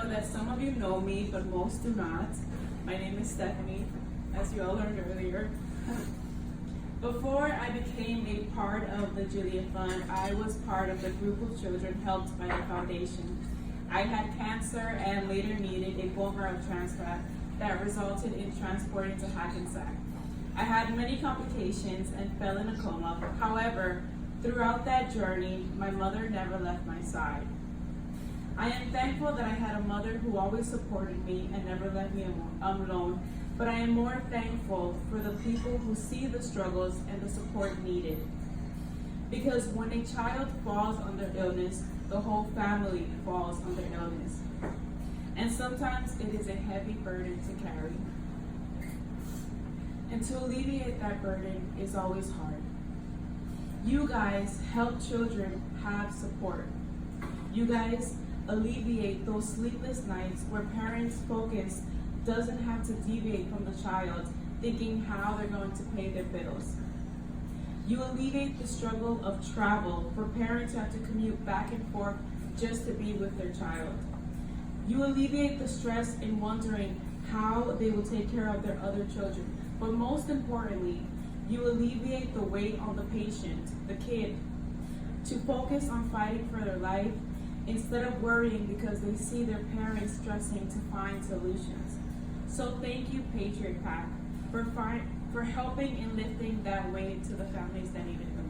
know that some of you know me, but most do not. My name is Stephanie, as you all learned earlier. Before I became a part of the Jillian Fund, I was part of the group of children helped by the foundation. I had cancer and later needed a bone marrow transplant that resulted in transporting to Hackensack. I had many complications and fell in a coma. However, throughout that journey, my mother never left my side. I am thankful that I had a mother who always supported me and never left me alone, but I am more thankful for the people who see the struggles and the support needed. Because when a child falls under illness, the whole family falls under illness. And sometimes it is a heavy burden to carry. And to alleviate that burden is always hard. You guys help children have support. You guys alleviate those sleepless nights where parents' focus doesn't have to deviate from the child, thinking how they're going to pay their bills. You alleviate the struggle of travel for parents who have to commute back and forth just to be with their child. You alleviate the stress in wondering how they will take care of their other children. But most importantly, you alleviate the weight on the patient, the kid, to focus on fighting for their life instead of worrying because they see their parents stressing to find solutions. So thank you, Patriot Pack, for helping and lifting that weight to the families that need it.